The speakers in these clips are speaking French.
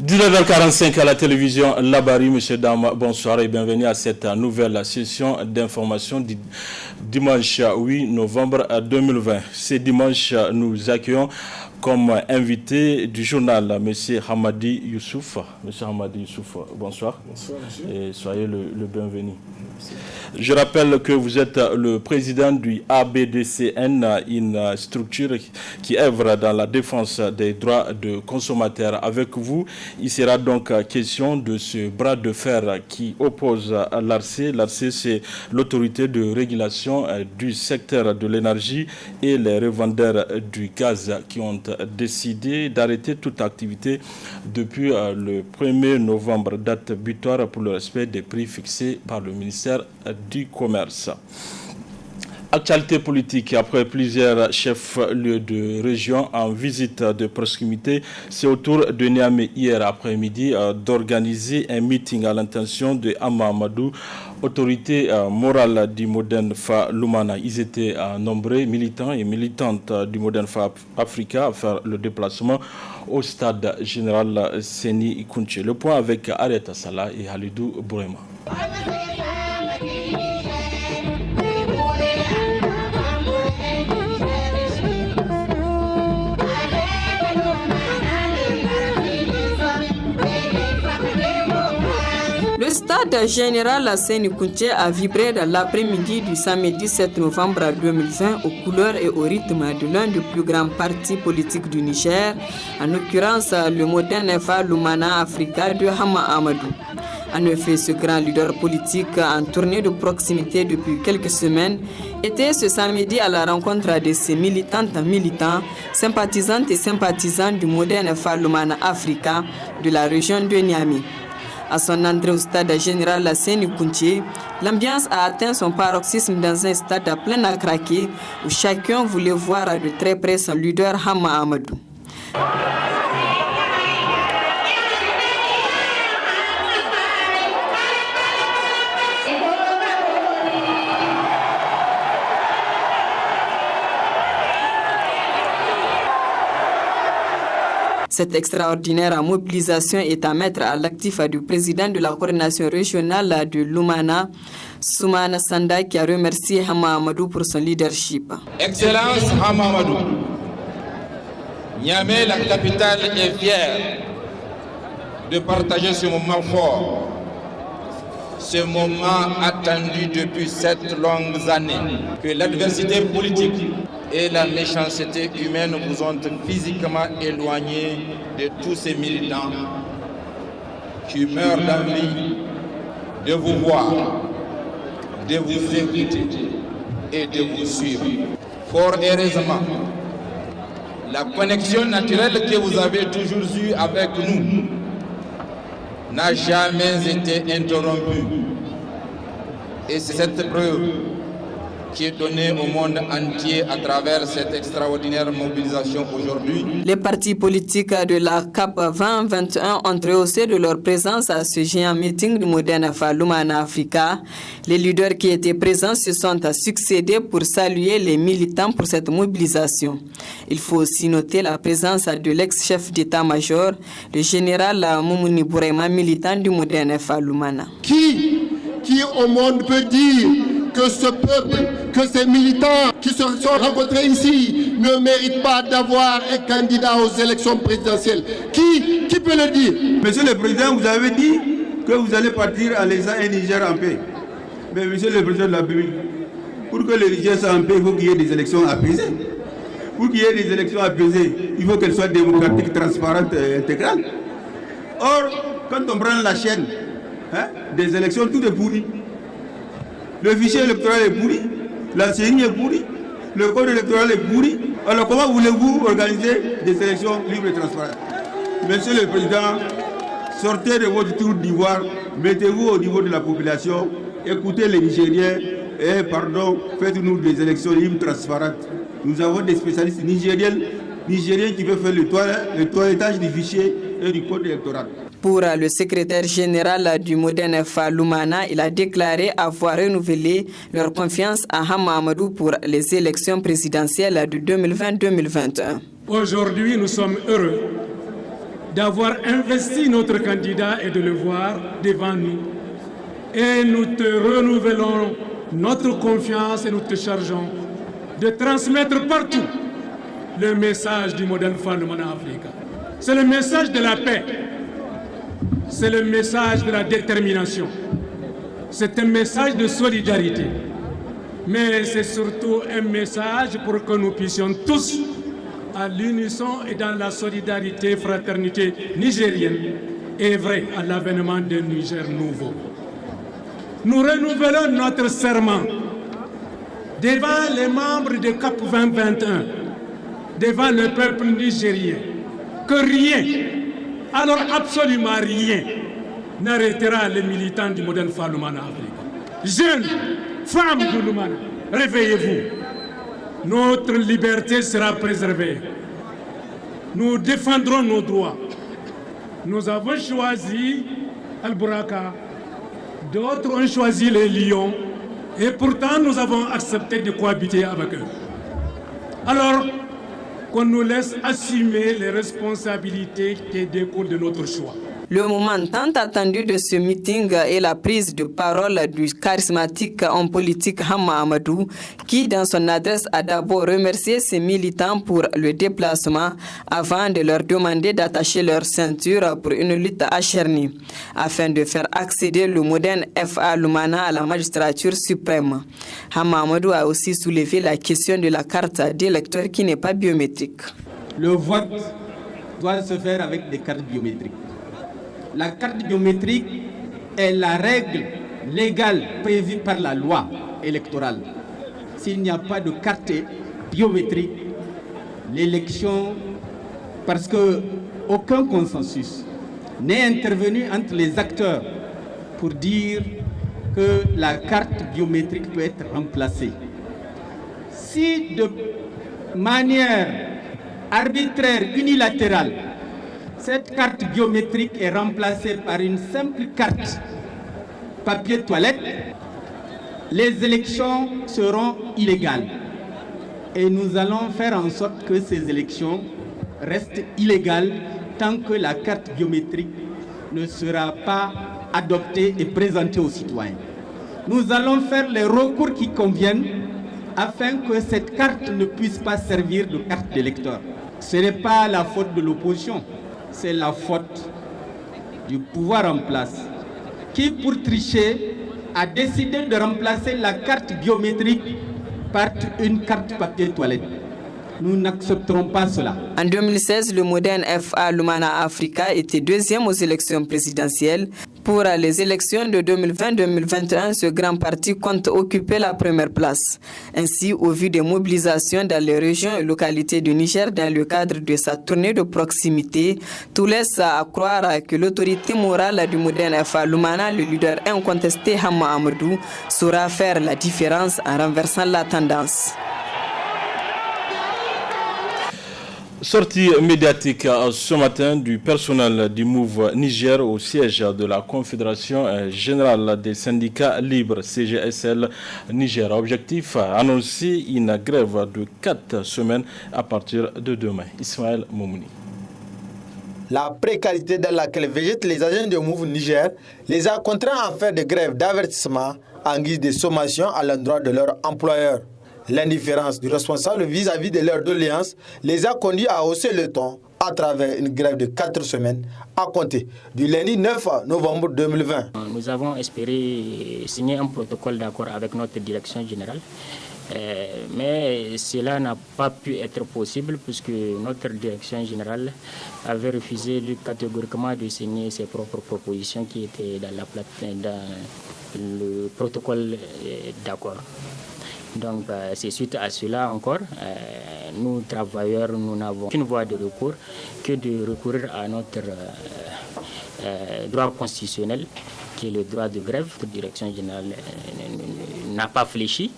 19h45 à la télévision Labari, messieurs, dames, bonsoir et bienvenue à cette nouvelle session d'information du dimanche 8 novembre 2020. Ce dimanche, nous accueillons comme invité du journal M. Hamadi Youssouf. M. Hamadi Youssouf, bonsoir. Bonsoir, monsieur. Et soyez le bienvenu. Merci. Je rappelle que vous êtes le président du ABDCN, une structure qui œuvre dans la défense des droits de consommateurs. Avec vous, il sera donc question de ce bras de fer qui oppose l'ARCE. L'ARCE, c'est l'autorité de régulation du secteur de l'énergie et les revendeurs du gaz qui ont décidé d'arrêter toute activité depuis le 1er novembre, date butoir pour le respect des prix fixés par le ministère du Commerce. Actualité politique, après plusieurs chefs-lieux de région en visite de proximité, c'est au tour de Niamey hier après-midi d'organiser un meeting à l'intention de Hama Amadou, autorité morale du Modern Fa Lumana. Ils étaient nombreux, militants et militantes du Modern Fa Africa, à faire le déplacement au stade général Seni Kounché. Le point avec Arieta Salah et Halidou Bourema. Le stade général Seni Kounché a vibré dans l'après-midi du samedi 7 novembre 2020 aux couleurs et au rythme de l'un des plus grands partis politiques du Niger, en l'occurrence le Modern Fa Lumana Africa de Hama Amadou. En effet, ce grand leader politique en tournée de proximité depuis quelques semaines était ce samedi à la rencontre de ses militantes, militants, sympathisantes et sympathisants du Modern Fa Lumana Africa de la région de Niamey. À son entrée au stade général Seni Kounché, l'ambiance a atteint son paroxysme dans un stade plein à craquer où chacun voulait voir de très près son leader Hama Amadou. Cette extraordinaire mobilisation est à mettre à l'actif du président de la coordination régionale de Lumana, Soumana Sanda, qui a remercié Hama Amadou pour son leadership. Excellence Hama Amadou, Niamey, la capitale, est fière de partager ce moment fort, ce moment attendu depuis 7 longues années, que l'adversité politique et la méchanceté humaine vous ont physiquement éloigné de tous ces militants qui meurent d'envie de vous voir, de vous écouter et de vous suivre. Fort heureusement, la connexion naturelle que vous avez toujours eue avec nous n'a jamais été interrompue. Et c'est cette preuve qui est donnée au monde entier à travers cette extraordinaire mobilisation aujourd'hui. Les partis politiques de la CAP 2021 ont rehaussé de leur présence à ce géant meeting du Modern Fa Lumana Africa. Les leaders qui étaient présents se sont succédés pour saluer les militants pour cette mobilisation. Il faut aussi noter la présence de l'ex-chef d'état-major, le général Moumouni Bourema, militant du Modern Fa Lumana. Qui au monde peut dire que ce peuple, que ces militants qui se sont rencontrés ici ne méritent pas d'avoir un candidat aux élections présidentielles? Qui peut le dire? Monsieur le Président, vous avez dit que vous allez partir en laissant un Niger en paix. Mais Monsieur le Président de la République, pour que le Niger soit en paix, il faut qu'il y ait des élections apaisées. Pour qu'il y ait des élections apaisées, il faut qu'elles soient démocratiques, transparentes et intégrales. Or, quand on prend la chaîne des élections, tout est pourri. Le fichier électoral est pourri, la CENI est pourri, le code électoral est pourri. Alors comment voulez-vous organiser des élections libres et transparentes? Monsieur le Président, sortez de votre tour d'ivoire, mettez-vous au niveau de la population, écoutez les Nigériens et faites-nous des élections libres et transparentes. Nous avons des spécialistes nigériens qui peuvent faire le toilettage du fichier et du code électoral. Pour le secrétaire général du Modern Fa Lumana, il a déclaré avoir renouvelé leur confiance à Hama Amadou pour les élections présidentielles de 2020-2021. Aujourd'hui, nous sommes heureux d'avoir investi notre candidat et de le voir devant nous. Et nous te renouvelons notre confiance et nous te chargeons de transmettre partout le message du modèle Falumana Africa. C'est le message de la paix, c'est le message de la détermination, c'est un message de solidarité, mais c'est surtout un message pour que nous puissions tous, à l'unisson et dans la solidarité, fraternité nigérienne, œuvrer à l'avènement d'un Niger nouveau. Nous renouvelons notre serment devant les membres de CAP 2021, devant le peuple nigérien, que rien, alors absolument rien, n'arrêtera les militants du modèle Falumana Africa. Jeunes, femmes du Lumana, réveillez-vous. Notre liberté sera préservée. Nous défendrons nos droits. Nous avons choisi Al-Buraka, d'autres ont choisi les lions, et pourtant nous avons accepté de cohabiter avec eux. Alors, qu'on nous laisse assumer les responsabilités qui découlent de notre choix. Le moment tant attendu de ce meeting est la prise de parole du charismatique homme politique Hama Amadou, qui dans son adresse a d'abord remercié ses militants pour le déplacement avant de leur demander d'attacher leur ceinture pour une lutte acharnée, afin de faire accéder le moderne FA Lumana à la magistrature suprême. Hama Amadou a aussi soulevé la question de la carte d'électeur qui n'est pas biométrique. Le vote doit se faire avec des cartes biométriques. La carte biométrique est la règle légale prévue par la loi électorale. S'il n'y a pas de carte biométrique, l'élection, parce qu'aucun consensus n'est intervenu entre les acteurs pour dire que la carte biométrique peut être remplacée. Si de manière arbitraire, unilatérale, cette carte biométrique est remplacée par une simple carte papier toilette, les élections seront illégales. Et nous allons faire en sorte que ces élections restent illégales tant que la carte biométrique ne sera pas adoptée et présentée aux citoyens. Nous allons faire les recours qui conviennent afin que cette carte ne puisse pas servir de carte d'électeur. Ce n'est pas la faute de l'opposition. C'est la faute du pouvoir en place qui, pour tricher, a décidé de remplacer la carte biométrique par une carte papier toilette. Nous n'accepterons pas cela. En 2016, le moderne FA Lumana Africa était deuxième aux élections présidentielles. Pour les élections de 2020-2021, ce grand parti compte occuper la première place. Ainsi, au vu des mobilisations dans les régions et localités du Niger dans le cadre de sa tournée de proximité, tout laisse à croire que l'autorité morale du moderne FA Lumana, le leader incontesté Hama Amadou, saura faire la différence en renversant la tendance. Sortie médiatique ce matin du personnel du MOVE Niger au siège de la Confédération Générale des Syndicats Libres CGSL Niger. Objectif, annoncer une grève de 4 semaines à partir de demain. Ismaël Moumouni. La précarité dans laquelle végètent les agents de MOVE Niger les a contraints à faire des grèves d'avertissement en guise de sommation à l'endroit de leur employeur. L'indifférence du responsable vis-à-vis de leur doléance les a conduits à hausser le ton à travers une grève de 4 semaines à compter du lundi 9 novembre 2020. Nous avons espéré signer un protocole d'accord avec notre direction générale, mais cela n'a pas pu être possible puisque notre direction générale avait refusé catégoriquement de signer ses propres propositions qui étaient dans le protocole d'accord. Donc c'est suite à cela encore, nous travailleurs, nous n'avons qu'une voie de recours que de recourir à notre droit constitutionnel qui est le droit de grève. La direction générale n'a pas fléchi.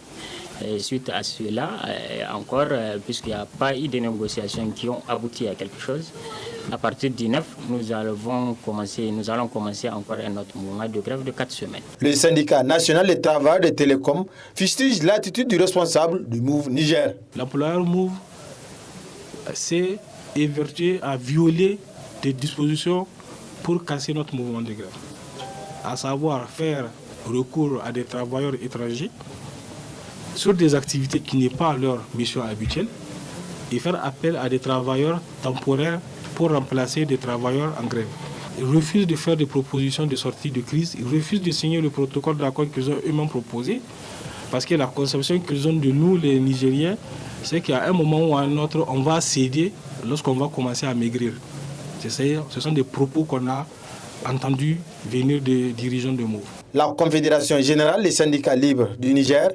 Suite à cela, encore, puisqu'il n'y a pas eu de négociations qui ont abouti à quelque chose, à partir du 9, nous allons commencer encore un autre mouvement de grève de 4 semaines. Le syndicat national des travailleurs des télécoms fustige l'attitude du responsable du MOVE Niger. L'employeur MOVE s'est évertué à violer des dispositions pour casser notre mouvement de grève, à savoir faire recours à des travailleurs étrangers sur des activités qui n'est pas leur mission habituelle et faire appel à des travailleurs temporaires pour remplacer des travailleurs en grève. Ils refusent de faire des propositions de sortie de crise, ils refusent de signer le protocole d'accord qu'ils ont eux-mêmes proposé parce que la conception qu'ils ont de nous, les Nigériens, c'est qu'à un moment ou à un autre, on va céder lorsqu'on va commencer à maigrir. Ce sont des propos qu'on a entendus venir des dirigeants de MOVE. La Confédération générale des syndicats libres du Niger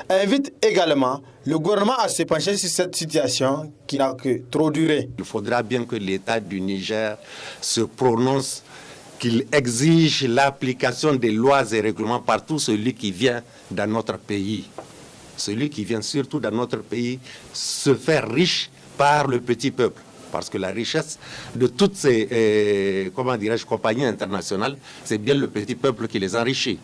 invite également le gouvernement à se pencher sur cette situation qui n'a que trop duré. Il faudra bien que l'État du Niger se prononce, qu'il exige l'application des lois et règlements par tout celui qui vient dans notre pays. Celui qui vient surtout dans notre pays se faire riche par le petit peuple. Parce que la richesse de toutes ces compagnies internationales, c'est bien le petit peuple qui les enrichit.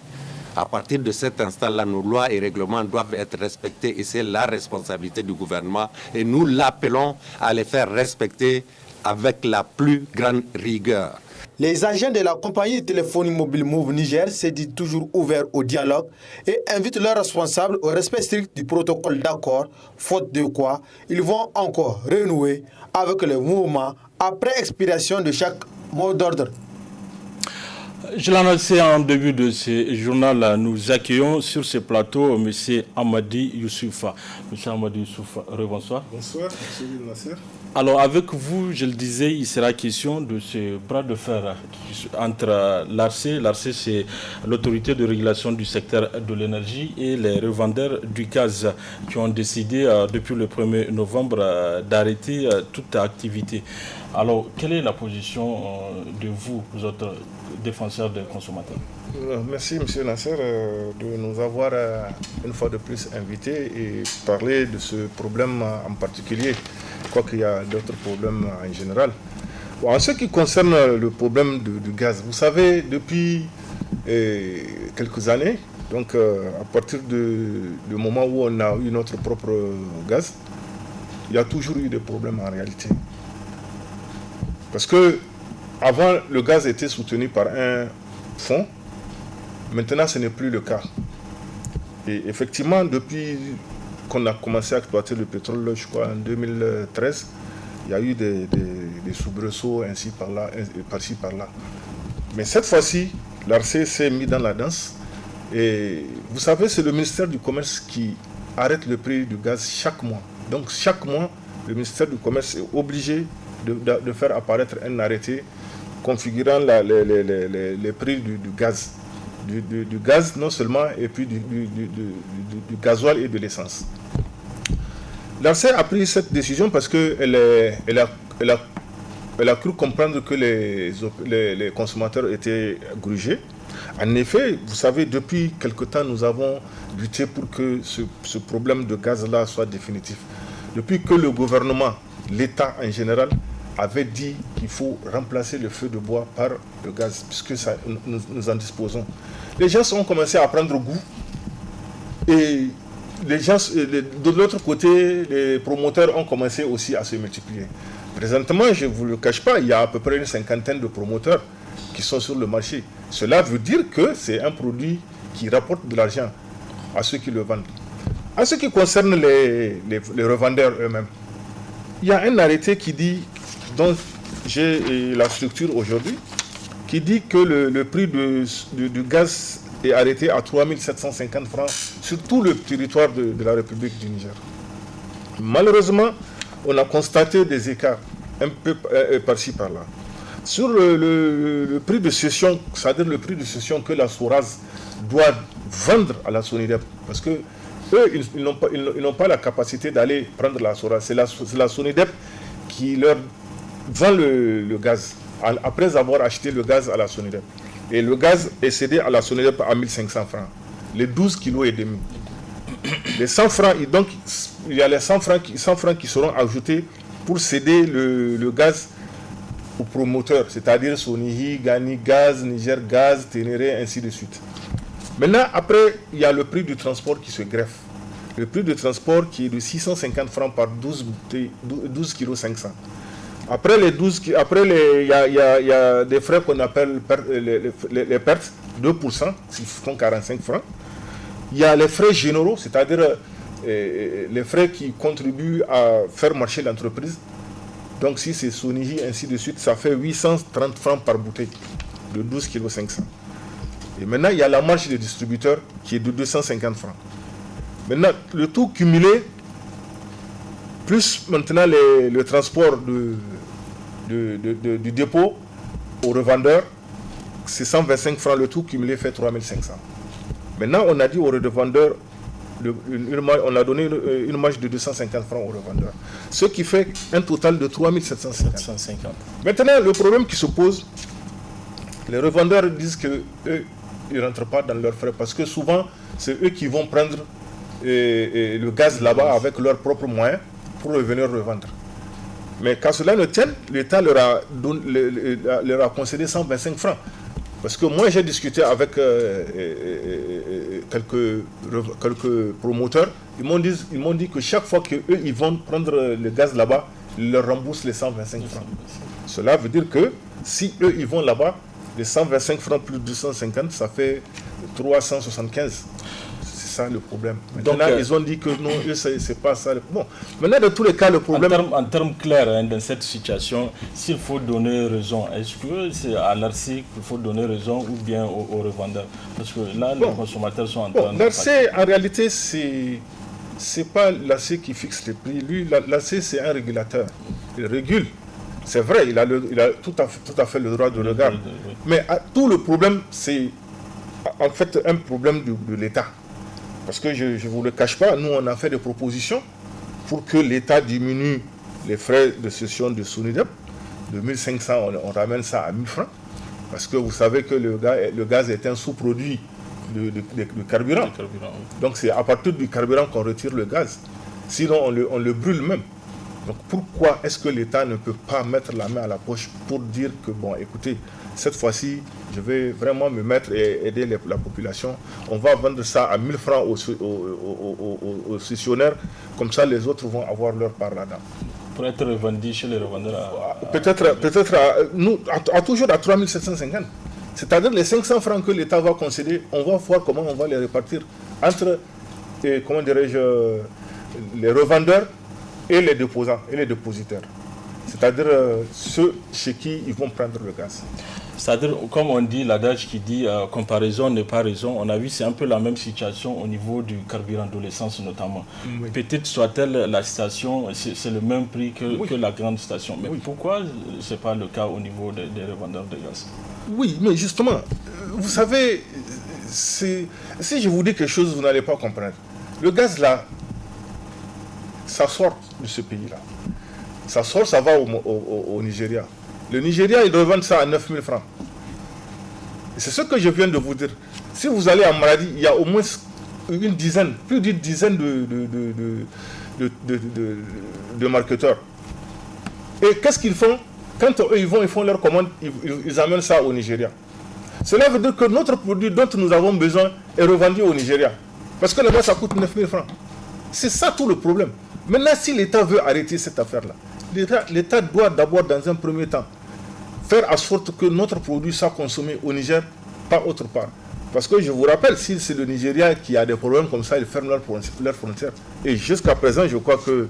À partir de cet instant-là, nos lois et règlements doivent être respectés et c'est la responsabilité du gouvernement. Et nous l'appelons à les faire respecter avec la plus grande rigueur. Les agents de la compagnie de téléphonie mobile MOVE Niger se disent toujours ouverts au dialogue et invitent leurs responsables au respect strict du protocole d'accord, faute de quoi ils vont encore renouer avec le mouvement après expiration de chaque mot d'ordre. Je l'annonçais en début de ce journal, nous accueillons sur ce plateau M. Amadi Youssoufa. M. Amadi Youssoufa, rebonsoir. Bonsoir, M. Nasser. Alors avec vous, je le disais, il sera question de ce bras de fer entre l'ARCE c'est l'autorité de régulation du secteur de l'énergie et les revendeurs du gaz qui ont décidé depuis le 1er novembre d'arrêter toute activité. Alors, quelle est la position de vous autres défenseurs des consommateurs? Merci M. Nasser de nous avoir une fois de plus invités et parler de ce problème en particulier. Je crois qu'il y a d'autres problèmes en général. Bon, en ce qui concerne le problème du gaz, vous savez, depuis quelques années, donc à partir du moment où on a eu notre propre gaz, il y a toujours eu des problèmes en réalité. Parce que avant, le gaz était soutenu par un fonds. Maintenant, ce n'est plus le cas. Et effectivement, depuis qu'on a commencé à exploiter le pétrole, je crois en 2013, il y a eu des soubresauts ainsi par-ci par-là. Mais cette fois-ci, l'ARCE s'est mis dans la danse. Et vous savez, c'est le ministère du Commerce qui arrête le prix du gaz chaque mois. Donc chaque mois, le ministère du Commerce est obligé de faire apparaître un arrêté configurant les prix du gaz. Du gaz non seulement, et puis du gasoil et de l'essence. L'ARCE a pris cette décision parce qu'elle a cru comprendre que les consommateurs étaient grugés. En effet, vous savez, depuis quelque temps, nous avons lutté pour que ce problème de gaz-là soit définitif. Depuis que le gouvernement, l'État en général, avait dit qu'il faut remplacer le feu de bois par le gaz, puisque nous en disposons. Les gens ont commencé à prendre goût et les gens, de l'autre côté, les promoteurs ont commencé aussi à se multiplier. Présentement, je ne vous le cache pas, il y a à peu près une cinquantaine de promoteurs qui sont sur le marché. Cela veut dire que c'est un produit qui rapporte de l'argent à ceux qui le vendent. En ce qui concerne les revendeurs eux-mêmes, il y a un arrêté qui dit, dont j'ai la structure aujourd'hui, qui dit que le prix du gaz est arrêté à 3 750 francs sur tout le territoire de la République du Niger. Malheureusement, on a constaté des écarts un peu par-ci par-là. Sur le prix de cession, c'est-à-dire le prix de cession que la SORAS doit vendre à la SONIDEP, parce que eux, ils n'ont pas la capacité d'aller prendre la SORAS. C'est la SONIDEP qui leur vend le gaz, après avoir acheté le gaz à la SONIDEP. Et le gaz est cédé à la SONIDEP à 1500 francs, les 12,5 kg. Les 100 francs, donc, il y a les 100 francs qui seront ajoutés pour céder le gaz aux promoteurs, c'est-à-dire Sonihi, Gani Gaz, Niger Gaz, Ténéré, ainsi de suite. Maintenant, après, il y a le prix du transport qui se greffe. Le prix de transport qui est de 650 francs par 12,5 kg. Après les 12, il y a des frais qu'on appelle les pertes, 2%, qui font 45 francs. Il y a les frais généraux, c'est-à-dire les frais qui contribuent à faire marcher l'entreprise. Donc si c'est Sonihi, ainsi de suite, ça fait 830 francs par bouteille, de 12 kg 500. Et maintenant, il y a la marge des distributeurs qui est de 250 francs. Maintenant, le tout cumulé, plus maintenant le transport du dépôt au revendeur, c'est 125 francs, le tout cumulé fait 3500. Maintenant, on a dit au revendeur, on a donné une marge de 250 francs au revendeur, ce qui fait un total de 3750. Maintenant, le problème qui se pose, les revendeurs disent qu'eux, ils ne rentrent pas dans leurs frais parce que souvent, c'est eux qui vont prendre le gaz là-bas avec leurs propres moyens pour le venir revendre. Mais quand cela ne tienne, l'État leur a concédé 125 francs. Parce que moi, j'ai discuté avec quelques promoteurs. Ils m'ont dit que chaque fois qu'eux, ils vont prendre le gaz là-bas, ils leur remboursent les 125 francs. Cela veut dire que si eux, ils vont là-bas, les 125 francs plus 250, ça fait 375. C'est ça le problème. Maintenant, ils ont dit que non, c'est pas ça. Bon, maintenant, dans tous les cas, le problème... En termes clairs, hein, dans cette situation, s'il faut donner raison, est-ce que c'est à l'ARC qu'il faut donner raison ou bien aux revendeurs? Parce que là, les consommateurs sont en train de... L'ARC, en réalité, c'est pas l'ARC qui fixe les prix. Lui, l'ARC, c'est un régulateur. Il régule. C'est vrai, il a tout à fait le droit de regard. Mais tout le problème, c'est en fait un problème de l'État. Parce que je ne vous le cache pas, nous on a fait des propositions pour que l'État diminue les frais de cession de Sonidep. De 1500, on ramène ça à 1000 francs. Parce que vous savez que le gaz est un sous-produit de carburant. Donc c'est à partir du carburant qu'on retire le gaz. Sinon on le brûle même. Donc pourquoi est-ce que l'État ne peut pas mettre la main à la poche pour dire que, bon, écoutez, cette fois-ci, je vais vraiment me mettre et aider la population. On va vendre ça à 1000 francs aux cessionnaires, comme ça les autres vont avoir leur part là-dedans. Pour être revendu chez les revendeurs Peut-être toujours à 3750. C'est-à-dire les 500 francs que l'État va concéder, on va voir comment on va les répartir entre, comment dirais-je, les revendeurs et les déposants et les dépositaires. C'est-à-dire ceux chez qui ils vont prendre le gaz. C'est-à-dire, comme on dit, l'adage qui dit comparaison n'est pas raison, on a vu c'est un peu la même situation au niveau du carburant, de l'essence notamment. Oui. Peut-être soit-elle la station, c'est le même prix que la grande station. Mais pourquoi ce n'est pas le cas au niveau des revendeurs de gaz? Oui, mais justement, vous savez, si je vous dis quelque chose, vous n'allez pas comprendre. Le gaz là, ça sort de ce pays-là. Ça sort, ça va au Nigeria. Le Nigeria, ils revendent ça à 9000 francs. C'est ce que je viens de vous dire. Si vous allez à Maradi, il y a au moins une dizaine, plus d'une dizaine de marketeurs. Et qu'est-ce qu'ils font? Quand eux, ils font leur commande, ils amènent ça au Nigeria. Cela veut dire que notre produit dont nous avons besoin est revendu au Nigeria. Parce que là-bas, ça coûte 9000 francs. C'est ça tout le problème. Maintenant, si l'État veut arrêter cette affaire-là, l'État doit d'abord, dans un premier temps, faire en sorte que notre produit soit consommé au Niger, pas autre part. Parce que je vous rappelle, si c'est le Nigeria qui a des problèmes comme ça, ils ferment leurs frontières. Et jusqu'à présent, je crois que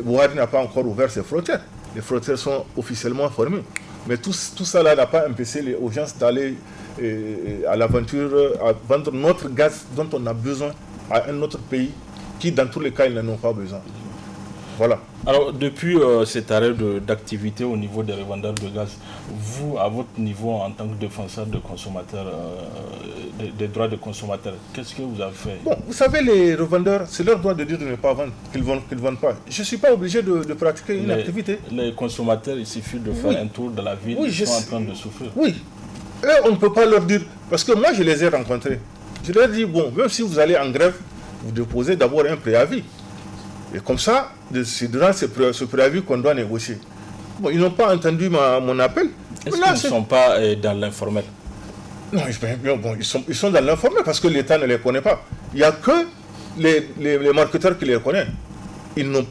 Buhari n'a pas encore ouvert ses frontières. Les frontières sont officiellement fermées. Mais tout ça là n'a pas empêché aux gens d'aller à l'aventure, à vendre notre gaz dont on a besoin à un autre pays qui, dans tous les cas, ils n'en ont pas besoin. Voilà. Alors, depuis cet arrêt d'activité au niveau des revendeurs de gaz, vous, à votre niveau, en tant que défenseur de consommateurs, des droits de consommateurs, qu'est-ce que vous avez fait? Bon, vous savez, les revendeurs, c'est leur droit de dire de ne pas vendre, qu'ils ne vendent pas. Je ne suis pas obligé de pratiquer une activité. Les consommateurs, il suffit de faire un tour de la ville, ils sont en train de souffrir. Oui. Eux, on ne peut pas leur dire, parce que moi, je les ai rencontrés. Je leur dis, bon, même si vous allez en grève, vous déposez d'abord un préavis. Et comme ça, c'est durant ce préavis qu'on doit négocier. Bon, ils n'ont pas entendu mon appel. Est-ce qu'ils ne sont pas dans l'informel? Non, bon, ils sont dans l'informel parce que l'État ne les connaît pas. Il n'y a que les marketeurs qui les connaissent. Ils ne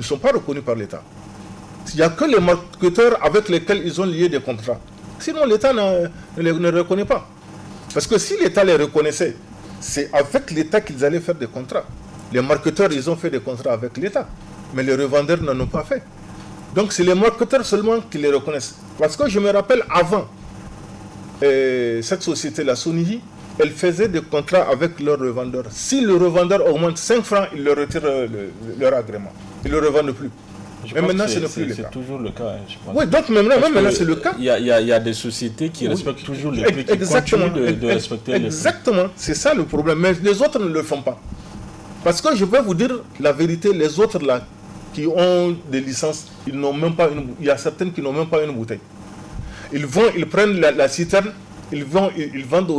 sont pas reconnus par l'État. Il n'y a que les marketeurs avec lesquels ils ont lié des contrats. Sinon, l'État ne les reconnaît pas. Parce que si l'État les reconnaissait, c'est avec l'État qu'ils allaient faire des contrats. Les marketeurs, ils ont fait des contrats avec l'État. Mais les revendeurs n'en ont pas fait. Donc, c'est les marketeurs seulement qui les reconnaissent. Parce que je me rappelle avant, cette société, la Sonihi, elle faisait des contrats avec leurs revendeurs. Si le revendeur augmente 5 francs, ils leur retirent leur agrément. Ils ne le revendent plus. Mais maintenant, ce n'est plus le cas. C'est toujours le cas. Hein, je pense. Oui, donc même maintenant, c'est le cas. Il y a des sociétés qui respectent toujours les prix, qui continuent de respecter les prix. Exactement, c'est ça le problème. Mais les autres ne le font pas. Parce que je vais vous dire la vérité, les autres là, qui ont des licences, ils n'ont même pas il y a certaines qui n'ont même pas une bouteille. Ils prennent la citerne, ils vendent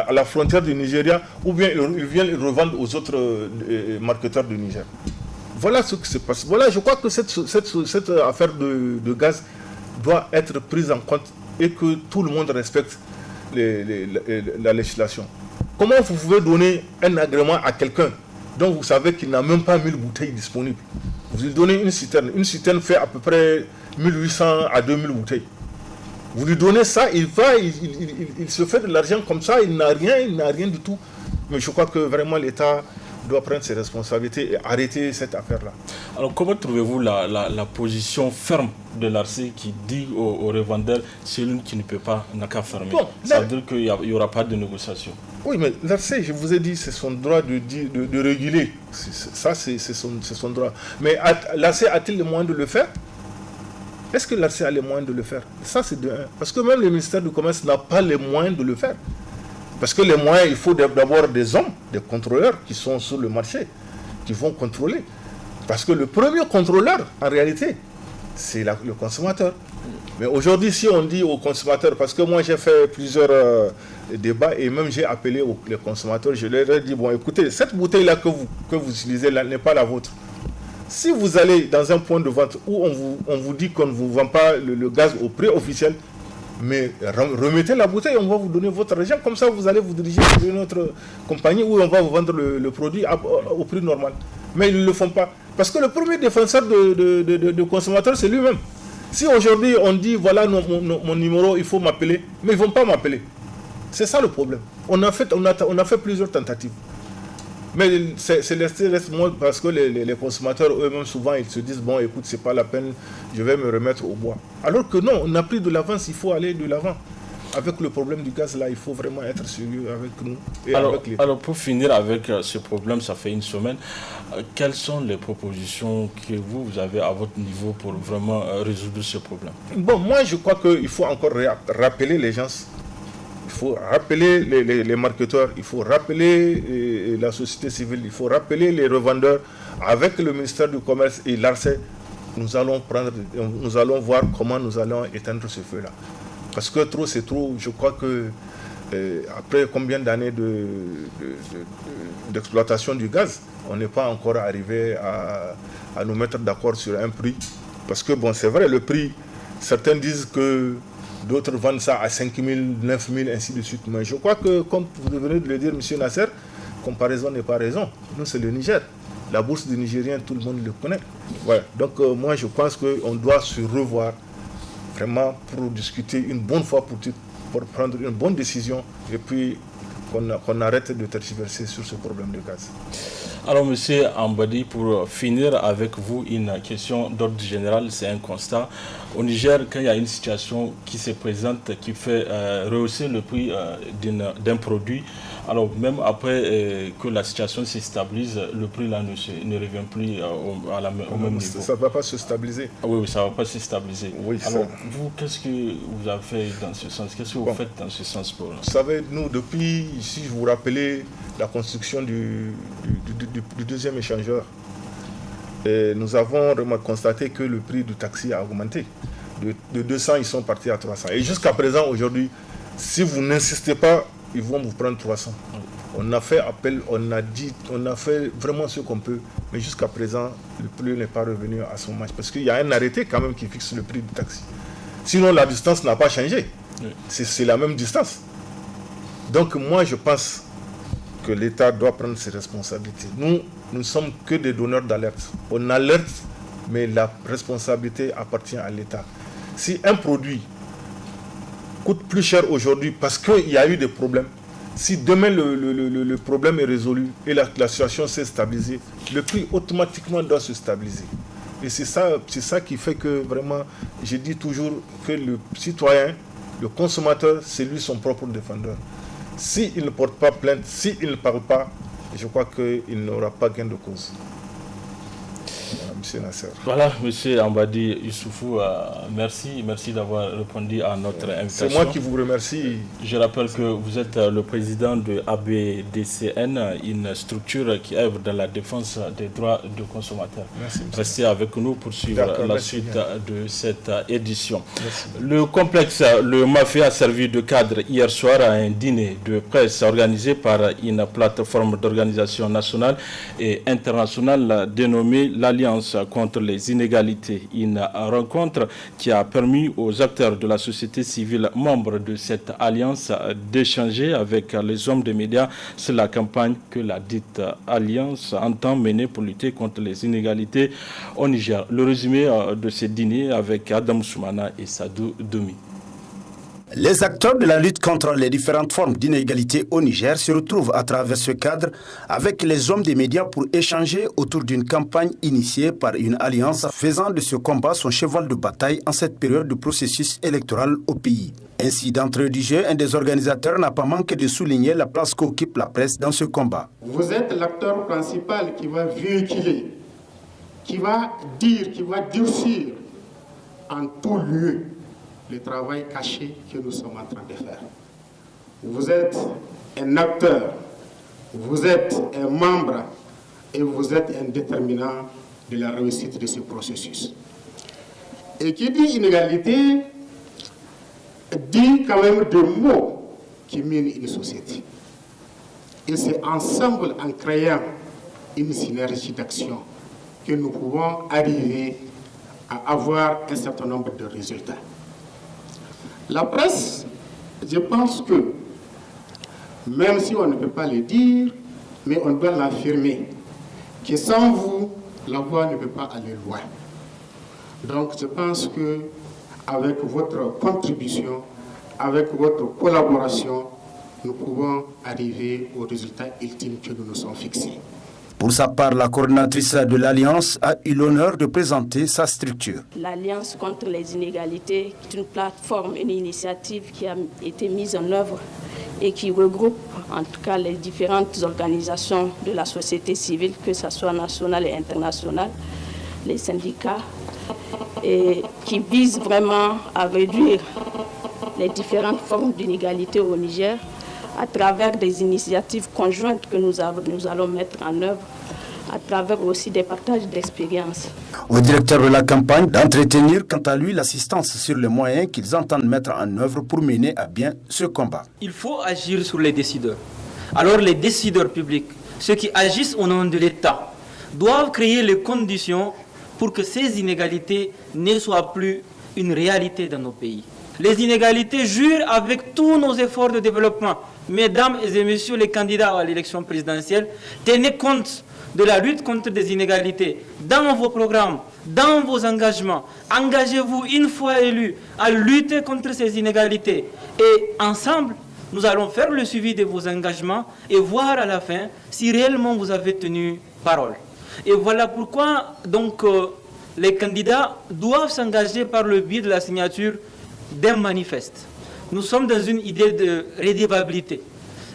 à la frontière du Nigeria, ou bien ils viennent revendre aux autres marketeurs du Niger. Voilà ce qui se passe. Voilà, je crois que cette affaire de gaz doit être prise en compte et que tout le monde respecte la législation. Comment vous pouvez donner un agrément à quelqu'un dont vous savez qu'il n'a même pas 1000 bouteilles disponibles? Vous lui donnez une citerne. Une citerne fait à peu près 1800 à 2000 bouteilles. Vous lui donnez ça, il se fait de l'argent comme ça, il n'a rien du tout. Mais je crois que vraiment l'État doit prendre ses responsabilités et arrêter cette affaire-là. Alors comment trouvez-vous la position ferme de l'ARC qui dit aux revendeurs, c'est l'une qui ne peut pas, n'a qu'à fermer? Bon, ça veut dire qu'il n'y aura pas de négociation. Oui, mais l'ARC, je vous ai dit, c'est son droit de réguler. Ça, c'est son droit. Mais l'ARC a-t-il les moyens de le faire? Est-ce que l'ARC a les moyens de le faire? Ça, c'est de un. Parce que même le ministère du Commerce n'a pas les moyens de le faire. Parce que les moyens, il faut d'abord des hommes, des contrôleurs qui sont sur le marché, qui vont contrôler. Parce que le premier contrôleur, en réalité, c'est le consommateur. Mais aujourd'hui, si on dit aux consommateurs, parce que moi j'ai fait plusieurs débats et même j'ai appelé les consommateurs, je leur ai dit, bon écoutez, cette bouteille-là que vous utilisez là n'est pas la vôtre. Si vous allez dans un point de vente où on vous dit qu'on ne vous vend pas le gaz au prix officiel, mais remettez la bouteille, on va vous donner votre argent, comme ça vous allez vous diriger vers une autre compagnie où on va vous vendre le produit au prix normal. Mais ils ne le font pas. Parce que le premier défenseur de consommateurs, c'est lui-même. Si aujourd'hui on dit, voilà mon numéro, il faut m'appeler, mais ils ne vont pas m'appeler. C'est ça le problème. On a fait plusieurs tentatives. Mais c'est reste moi parce que les consommateurs eux-mêmes souvent ils se disent bon écoute c'est pas la peine, je vais me remettre au bois. Alors que non, on a pris de l'avance, il faut aller de l'avant. Avec le problème du gaz là, il faut vraiment être sérieux avec nous et avec les... Alors pour finir avec ce problème, ça fait une semaine, quelles sont les propositions que vous avez à votre niveau pour vraiment résoudre ce problème? Bon, moi je crois qu'il faut encore rappeler les gens. Il faut rappeler les marketeurs, il faut rappeler la société civile, il faut rappeler les revendeurs. Avec le ministère du Commerce et l'ARC, nous allons voir comment nous allons éteindre ce feu-là. Parce que trop c'est trop. Je crois que après combien d'années d'exploitation du gaz, on n'est pas encore arrivé à nous mettre d'accord sur un prix. Parce que bon, c'est vrai, le prix, certains disent que d'autres vendent ça à 5 000, 9 000, ainsi de suite. Mais je crois que, comme vous venez de le dire, M. Nasser, comparaison n'est pas raison. Nous, c'est le Niger. La bourse du Nigérien, tout le monde le connaît. Voilà. Donc, moi, je pense qu'on doit se revoir vraiment pour discuter une bonne fois pour prendre une bonne décision et puis qu'on arrête de tergiverser sur ce problème de gaz. Alors, M. Ambadi, pour finir avec vous, une question d'ordre général, c'est un constat. Au Niger, quand il y a une situation qui se présente, qui fait rehausser le prix d'un produit, alors même après que la situation se stabilise, le prix là ne revient plus au même niveau. Ça ne va pas se stabiliser. Oui, ça ne va pas se stabiliser. Oui, alors, vous, qu'est-ce que vous avez fait dans ce sens? Qu'est-ce que vous faites dans ce sens pour... Vous savez, nous, depuis, si je vous rappelais la construction du deuxième échangeur, nous avons constaté que le prix du taxi a augmenté. De 200, ils sont partis à 300. Et jusqu'à présent, aujourd'hui, si vous n'insistez pas, ils vont vous prendre 300. On a fait appel, on a fait vraiment ce qu'on peut, mais jusqu'à présent, le prix n'est pas revenu à son match. Parce qu'il y a un arrêté quand même qui fixe le prix du taxi. Sinon, la distance n'a pas changé. Oui. C'est la même distance. Donc moi, je pense que l'État doit prendre ses responsabilités. Nous ne sommes que des donneurs d'alerte. On alerte mais la responsabilité appartient à l'État. Si un produit coûte plus cher aujourd'hui parce qu'il y a eu des problèmes, si demain le problème est résolu et la situation s'est stabilisée, le prix automatiquement doit se stabiliser. Et c'est ça qui fait que vraiment, je dis toujours que le citoyen, le consommateur, c'est lui son propre défendeur. S'il ne porte pas plainte, s'il ne parle pas, je crois qu'il n'aura pas gain de cause. Voilà, monsieur Nasser. Voilà, monsieur Ambadi Issoufou, merci d'avoir répondu à notre invitation. C'est moi qui vous remercie. Je rappelle que vous êtes le président de ABDCN, une structure qui œuvre dans la défense des droits des consommateurs. Merci. Restez avec nous pour suivre la suite de cette édition. Merci. Le complexe Le Mafia a servi de cadre hier soir à un dîner de presse organisé par une plateforme d'organisation nationale et internationale dénommée l'Alliance contre les inégalités. Une rencontre qui a permis aux acteurs de la société civile membres de cette alliance d'échanger avec les hommes des médias sur la campagne que la dite alliance entend mener pour lutter contre les inégalités au Niger. Le résumé de ce dîner avec Adam Soumana et Sadou Domi. Les acteurs de la lutte contre les différentes formes d'inégalité au Niger se retrouvent à travers ce cadre avec les hommes des médias pour échanger autour d'une campagne initiée par une alliance faisant de ce combat son cheval de bataille en cette période de processus électoral au pays. Ainsi, d'entrée du jeu, un des organisateurs n'a pas manqué de souligner la place qu'occupe la presse dans ce combat. Vous êtes l'acteur principal qui va véhiculer, qui va dire, qui va durcir en tout lieu le travail caché que nous sommes en train de faire. Vous êtes un acteur, vous êtes un membre et vous êtes un déterminant de la réussite de ce processus. Et qui dit inégalité, dit quand même des mots qui minent une société. Et c'est ensemble, en créant une synergie d'action, que nous pouvons arriver à avoir un certain nombre de résultats. La presse, je pense que, même si on ne peut pas le dire, mais on doit l'affirmer, que sans vous, la voie ne peut pas aller loin. Donc je pense que avec votre contribution, avec votre collaboration, nous pouvons arriver au résultat ultime que nous nous sommes fixés. Pour sa part, la coordinatrice de l'Alliance a eu l'honneur de présenter sa structure. L'Alliance contre les inégalités est une plateforme, une initiative qui a été mise en œuvre et qui regroupe en tout cas les différentes organisations de la société civile, que ce soit nationale et internationale, les syndicats, et qui vise vraiment à réduire les différentes formes d'inégalité au Niger à travers des initiatives conjointes que nous allons mettre en œuvre, à travers aussi des partages d'expériences. Au directeur de la campagne d'entretenir quant à lui l'assistance sur les moyens qu'ils entendent mettre en œuvre pour mener à bien ce combat. Il faut agir sur les décideurs. Alors les décideurs publics, ceux qui agissent au nom de l'État, doivent créer les conditions pour que ces inégalités ne soient plus une réalité dans nos pays. Les inégalités jurent avec tous nos efforts de développement. Mesdames et messieurs les candidats à l'élection présidentielle, tenez compte de la lutte contre les inégalités dans vos programmes, dans vos engagements. Engagez-vous une fois élus à lutter contre ces inégalités. Et ensemble, nous allons faire le suivi de vos engagements et voir à la fin si réellement vous avez tenu parole. Et voilà pourquoi donc les candidats doivent s'engager par le biais de la signature d'un manifeste. Nous sommes dans une idée de redevabilité.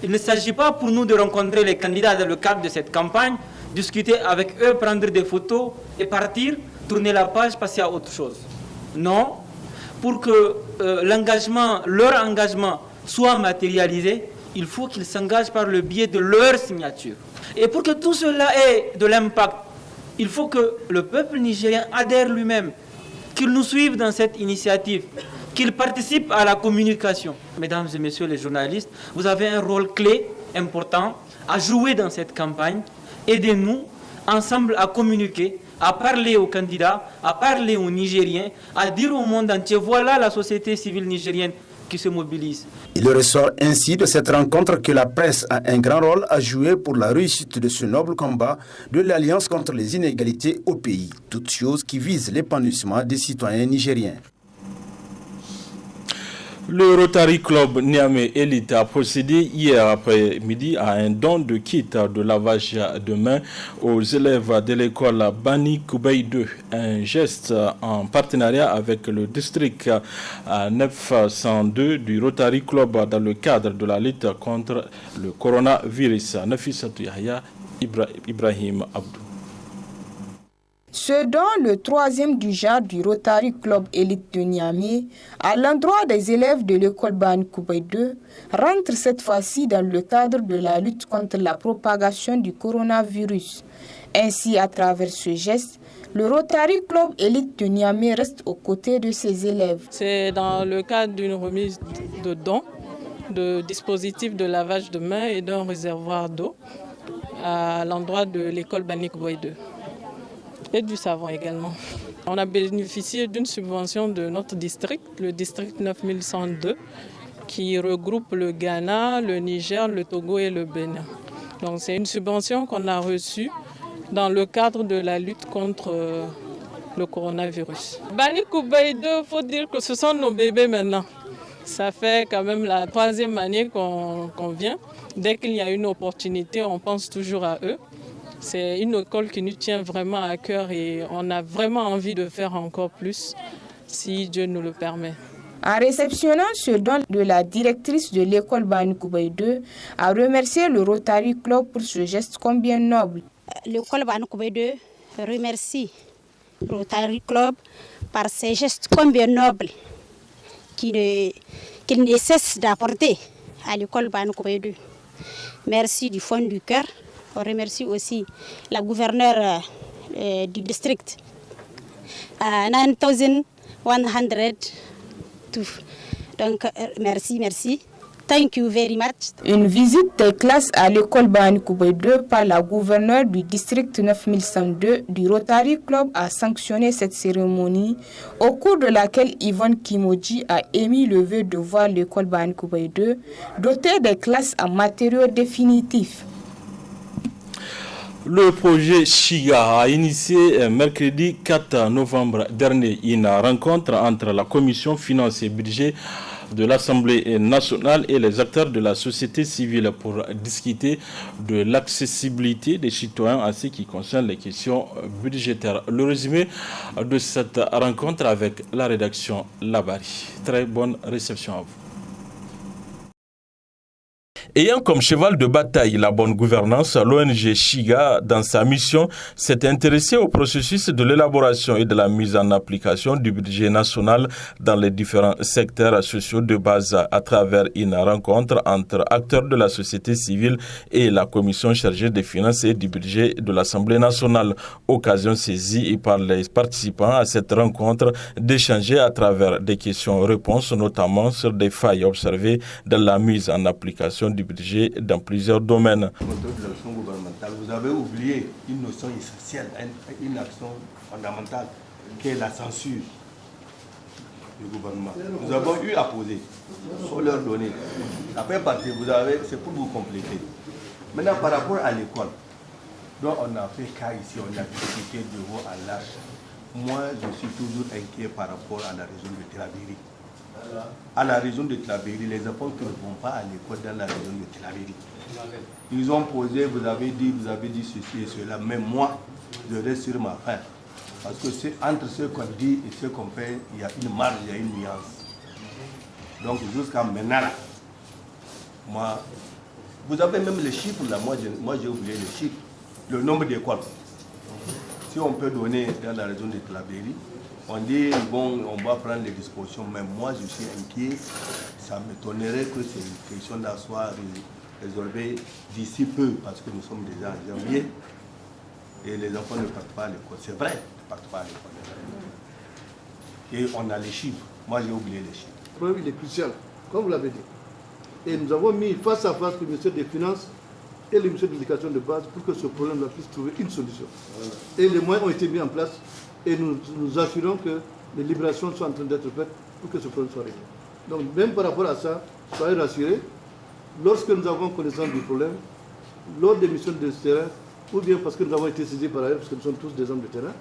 Il ne s'agit pas pour nous de rencontrer les candidats dans le cadre de cette campagne, discuter avec eux, prendre des photos et partir, tourner la page, passer à autre chose. Non, pour que leur engagement soit matérialisé, il faut qu'ils s'engagent par le biais de leur signature. Et pour que tout cela ait de l'impact, il faut que le peuple nigérien adhère lui-même, qu'il nous suive dans cette initiative, qu'il participe à la communication. Mesdames et messieurs les journalistes, vous avez un rôle clé, important, à jouer dans cette campagne. Aidez-nous ensemble à communiquer, à parler aux candidats, à parler aux Nigériens, à dire au monde entier, voilà la société civile nigérienne qui se mobilisent. Il ressort ainsi de cette rencontre que la presse a un grand rôle à jouer pour la réussite de ce noble combat de l'Alliance contre les inégalités au pays, toute chose qui vise l'épanouissement des citoyens nigériens. Le Rotary Club Niamey Elite a procédé hier après-midi à un don de kit de lavage de mains aux élèves de l'école Bani Koubey 2, un geste en partenariat avec le district 902 du Rotary Club dans le cadre de la lutte contre le coronavirus. Nafissatou Yahya, Ibrahim Abdou. Ce don, le troisième du genre du Rotary Club Elite de Niamey, à l'endroit des élèves de l'école Bani Koubey 2, rentre cette fois-ci dans le cadre de la lutte contre la propagation du coronavirus. Ainsi, à travers ce geste, le Rotary Club Elite de Niamey reste aux côtés de ses élèves. C'est dans le cadre d'une remise de dons, de dispositifs de lavage de mains et d'un réservoir d'eau à l'endroit de l'école Bani Koubey 2. Et du savon également. On a bénéficié d'une subvention de notre district, le district 9102, qui regroupe le Ghana, le Niger, le Togo et le Bénin. Donc c'est une subvention qu'on a reçue dans le cadre de la lutte contre le coronavirus. Bani Koubey 2, il faut dire que ce sont nos bébés maintenant. Ça fait quand même la troisième année qu'on vient. Dès qu'il y a une opportunité, on pense toujours à eux. C'est une école qui nous tient vraiment à cœur et on a vraiment envie de faire encore plus si Dieu nous le permet. En réceptionnant ce don de la directrice de l'école Bani Koubey 2, a remercié le Rotary Club pour ce geste combien noble. L'école Bani Koubey 2 remercie le Rotary Club par ces gestes combien nobles qu'il ne cesse d'apporter à l'école Bani Koubey 2. Merci du fond du cœur. On remercie aussi la gouverneure du district 9102. Donc, merci. Thank you very much. Une visite des classes à l'école Bani Koubey 2 par la gouverneure du district 9102 du Rotary Club a sanctionné cette cérémonie, au cours de laquelle Yvonne Kimoji a émis le vœu de voir l'école Bani Koubey 2 dotée des classes en matériaux définitifs. Le projet Chiga a initié mercredi 4 novembre dernier une rencontre entre la Commission Finances et Budget de l'Assemblée nationale et les acteurs de la société civile pour discuter de l'accessibilité des citoyens en ce qui concerne les questions budgétaires. Le résumé de cette rencontre avec la rédaction Labari. Très bonne réception à vous. Ayant comme cheval de bataille la bonne gouvernance, l'ONG Chiga, dans sa mission, s'est intéressée au processus de l'élaboration et de la mise en application du budget national dans les différents secteurs sociaux de base à travers une rencontre entre acteurs de la société civile et la commission chargée des finances et du budget de l'Assemblée nationale. Occasion saisie par les participants à cette rencontre d'échanger à travers des questions-réponses, notamment sur des failles observées dans la mise en application du budget dans plusieurs domaines. Vous avez oublié une notion essentielle, une action fondamentale, qui est la censure du gouvernement. Nous avons eu à poser, il faut leur donner. La première partie, c'est pour vous compléter. Maintenant, par rapport à l'école, dont on a fait cas ici, on a discuté de haut en large. Moi, je suis toujours inquiet par rapport à la région de Tillabéri. À la région de Tillabéri, les enfants qui ne vont pas à l'école dans la région de Tillabéri. Ils ont posé, vous avez dit ceci et cela, mais moi, je reste sur ma faim. Parce que c'est entre ce qu'on dit et ce qu'on fait, il y a une marge, il y a une nuance. Donc jusqu'à maintenant, moi, vous avez même les chiffres là, moi j'ai oublié les chiffres, le nombre d'écoles. Si on peut donner dans la région de Tillabéri, on dit, bon, on va prendre les dispositions, mais moi je suis inquiet, ça m'étonnerait que ces questions-là soient résolvées d'ici peu, parce que nous sommes déjà en janvier, et les enfants ne partent pas à l'école. C'est vrai, ils ne partent pas à l'école. Et on a les chiffres, moi j'ai oublié les chiffres. Le problème il est crucial, comme vous l'avez dit. Et nous avons mis face à face le ministère des Finances et le ministère de l'Éducation de base pour que ce problème-là puisse trouver une solution. Et les moyens ont été mis en place. Et nous nous assurons que les libérations sont en train d'être faites pour que ce problème soit réglé. Donc même par rapport à ça, soyez rassurés, lorsque nous avons connaissance du problème, lors des missions de terrain, ou bien parce que nous avons été saisis par ailleurs, parce que nous sommes tous des hommes de terrain,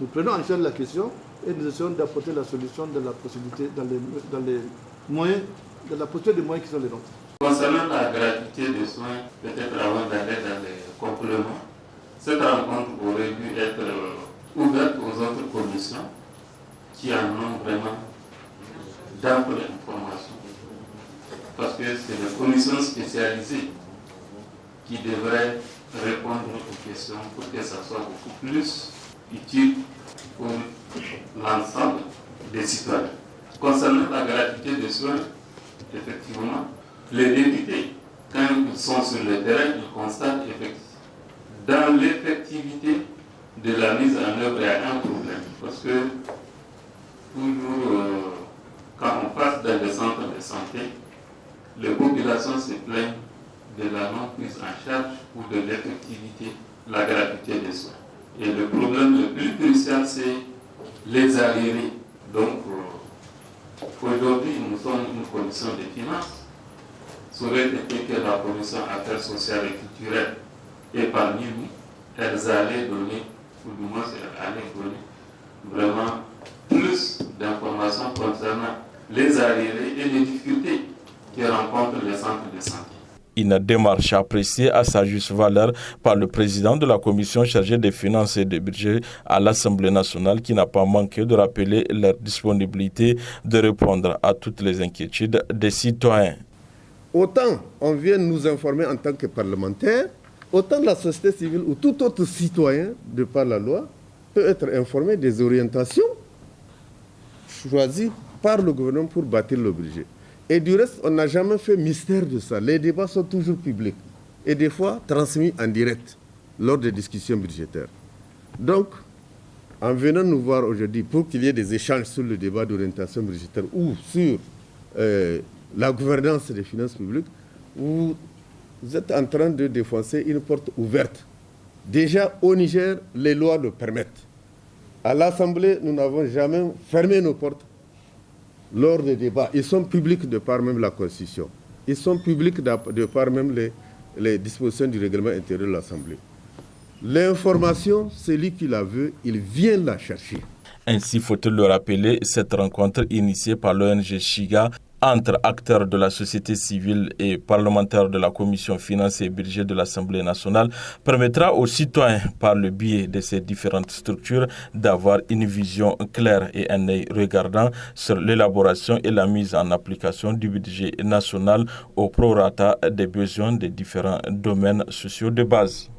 nous prenons en charge la question et nous essayons d'apporter la solution dans la possibilité, dans les moyens, dans la posture des moyens qui sont les nôtres. Concernant la gratuité des soins, peut-être avant d'aller dans les compléments, cette rencontre aurait dû être ouverte aux autres commissions qui en ont vraiment d'amples informations. Parce que c'est les commissions spécialisées qui devraient répondre aux questions pour que ça soit beaucoup plus utile pour l'ensemble des citoyens. Concernant la gratuité des soins, effectivement, les députés, quand ils sont sur le terrain, ils constatent effectivement, dans l'effectivité de la mise en œuvre, il y a un problème. Parce que toujours, quand on passe dans les centres de santé, les populations se plaignent de la non-prise en charge ou de l'effectivité, la gratuité des soins. Et le problème le plus crucial, c'est les arriérés. Donc, aujourd'hui, nous sommes une commission des finances. Ça aurait été que la commission affaires sociales et culturelles est parmi nous. Elles allaient donner, ou du moins elles allaient donner vraiment plus d'informations concernant les arriérés et les difficultés que rencontrent les centres de santé. Une démarche appréciée à sa juste valeur par le président de la commission chargée des finances et des budgets à l'Assemblée nationale qui n'a pas manqué de rappeler leur disponibilité de répondre à toutes les inquiétudes des citoyens. Autant on vient nous informer en tant que parlementaires, autant la société civile ou tout autre citoyen, de par la loi, peut être informé des orientations choisies par le gouvernement pour bâtir le budget. Et du reste, on n'a jamais fait mystère de ça. Les débats sont toujours publics et des fois transmis en direct lors des discussions budgétaires. Donc, en venant nous voir aujourd'hui pour qu'il y ait des échanges sur le débat d'orientation budgétaire ou sur la gouvernance des finances publiques, vous êtes en train de défoncer une porte ouverte. Déjà, au Niger, les lois le permettent. À l'Assemblée, nous n'avons jamais fermé nos portes lors des débats. Ils sont publics de par même la Constitution. Ils sont publics de par même les dispositions du règlement intérieur de l'Assemblée. L'information, celui qui la veut, il vient la chercher. Ainsi, faut-il le rappeler, cette rencontre initiée par l'ONG Chiga entre acteurs de la société civile et parlementaires de la Commission Finances et Budget de l'Assemblée nationale permettra aux citoyens, par le biais de ces différentes structures, d'avoir une vision claire et un œil regardant sur l'élaboration et la mise en application du budget national au prorata des besoins des différents domaines sociaux de base.